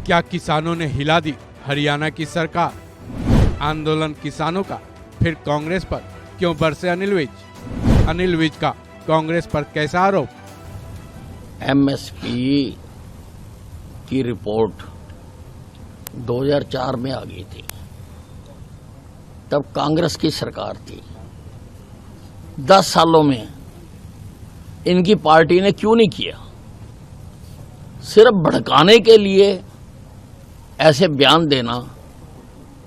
क्या किसानों ने हिला दी हरियाणा की सरकार? आंदोलन किसानों का, फिर कांग्रेस पर क्यों बरसे अनिल विज? अनिल विज का कांग्रेस पर कैसा आरोप? एमएसपी की रिपोर्ट 2004 में आ गई थी, तब कांग्रेस की सरकार थी। 10 सालों में इनकी पार्टी ने क्यों नहीं किया? सिर्फ भड़काने के लिए ऐसे बयान देना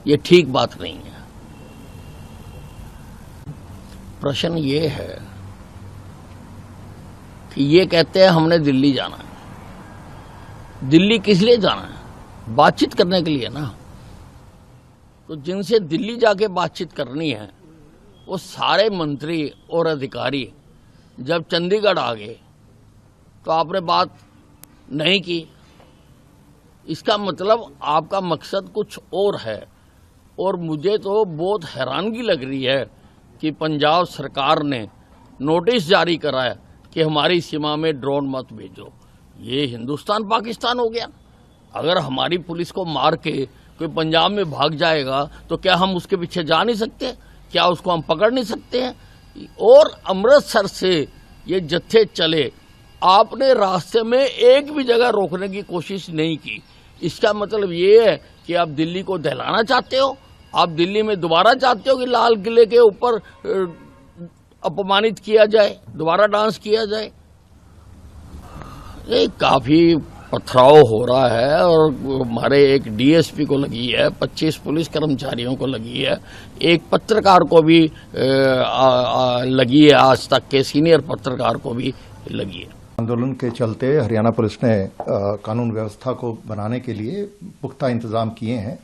ये ठीक बात नहीं है। प्रश्न ये है कि ये कहते हैं हमने दिल्ली जाना है। दिल्ली किस लिए जाना है? बातचीत करने के लिए ना। तो जिनसे दिल्ली जाके बातचीत करनी है वो सारे मंत्री और अधिकारी जब चंडीगढ़ आ गए तो आपने बात नहीं की। इसका मतलब आपका मकसद कुछ और है। और मुझे तो बहुत हैरानगी लग रही है कि पंजाब सरकार ने नोटिस जारी करा है कि हमारी सीमा में ड्रोन मत भेजो। ये हिंदुस्तान पाकिस्तान हो गया। अगर हमारी पुलिस को मार के कोई पंजाब में भाग जाएगा तो क्या हम उसके पीछे जा नहीं सकते? क्या उसको हम पकड़ नहीं सकते हैं? और अमृतसर से ये जत्थे चले, आपने रास्ते में एक भी जगह रोकने की कोशिश नहीं की। इसका मतलब ये है कि आप दिल्ली को दहलाना चाहते हो। आप दिल्ली में दोबारा चाहते हो कि लाल किले के ऊपर अपमानित किया जाए, दोबारा डांस किया जाए। ये काफी पथराव हो रहा है और हमारे एक डीएसपी को लगी है, 25 पुलिस कर्मचारियों को लगी है, एक पत्रकार को भी लगी है, आज तक के सीनियर पत्रकार को भी लगी है। आंदोलन के चलते हरियाणा पुलिस ने कानून व्यवस्था को बनाने के लिए पुख्ता इंतजाम किए हैं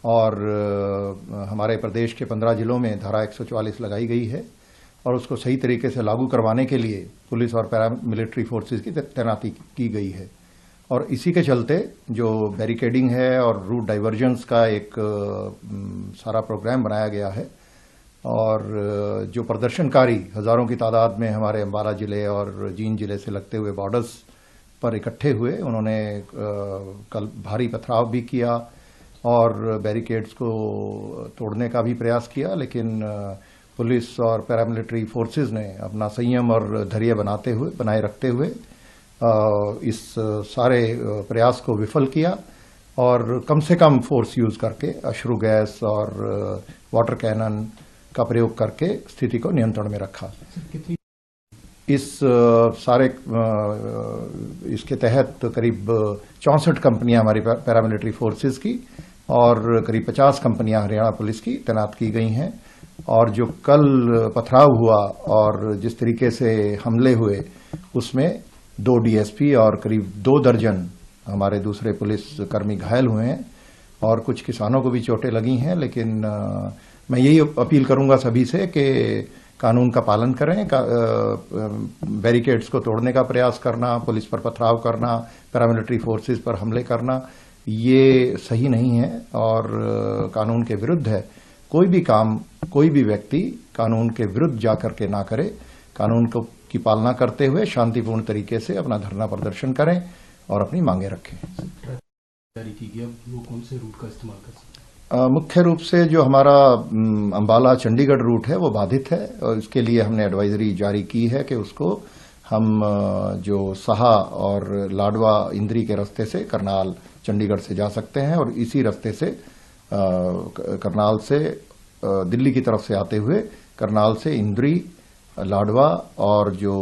और हमारे प्रदेश के 15 जिलों में धारा 144 लगाई गई है और उसको सही तरीके से लागू करवाने के लिए पुलिस और पैरामिलिट्री फोर्सेस की तैनाती की गई है। और इसी के चलते जो बैरिकेडिंग है और रूट डाइवर्जन्स का एक सारा प्रोग्राम बनाया गया है और जो प्रदर्शनकारी हजारों की तादाद में हमारे अम्बाला जिले और जींद जिले से लगते हुए बॉर्डर्स पर इकट्ठे हुए, उन्होंने कल भारी पथराव भी किया और बैरिकेड्स को तोड़ने का भी प्रयास किया, लेकिन पुलिस और पैरामिलिट्री फोर्सेस ने अपना संयम और धैर्य बनाए रखते हुए इस सारे प्रयास को विफल किया और कम से कम फोर्स यूज करके अश्रु गैस और वाटर कैनन का प्रयोग करके स्थिति को नियंत्रण में रखा। इस सारे इसके तहत करीब 64 कंपनियां हमारी पैरामिलिट्री फोर्सेस की और करीब 50 कंपनियां हरियाणा पुलिस की तैनात की गई हैं। और जो कल पथराव हुआ और जिस तरीके से हमले हुए उसमें 2 डीएसपी और करीब 2 दर्जन हमारे दूसरे पुलिस कर्मी घायल हुए हैं और कुछ किसानों को भी चोटें लगी हैं। लेकिन मैं यही अपील करूंगा सभी से कि कानून का पालन करें। बैरिकेड्स को तोड़ने का प्रयास करना, पुलिस पर पथराव करना, पैरामिलिट्री फोर्सेस पर हमले करना, ये सही नहीं है और कानून के विरुद्ध है। कोई भी काम, कोई भी व्यक्ति कानून के विरुद्ध जाकर के ना करे। कानून की पालना करते हुए शांतिपूर्ण तरीके से अपना धरना प्रदर्शन करें और अपनी मांगे रखें। जारी की गई, वो कौन से रूट का इस्तेमाल कर सकते हैं? मुख्य रूप से जो हमारा अम्बाला चंडीगढ़ रूट है वो बाधित है और इसके लिए हमने एडवाइजरी जारी की है कि उसको हम जो साहा और लाडवा इंद्री के रास्ते से करनाल चंडीगढ़ से जा सकते हैं और इसी रास्ते से करनाल से दिल्ली की तरफ से आते हुए करनाल से इंद्री, लाडवा और जो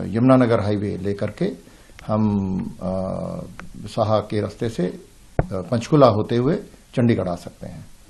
यमुनानगर हाईवे लेकर के हम साहा के रास्ते से पंचकुला होते हुए चंडीगढ़ आ सकते हैं।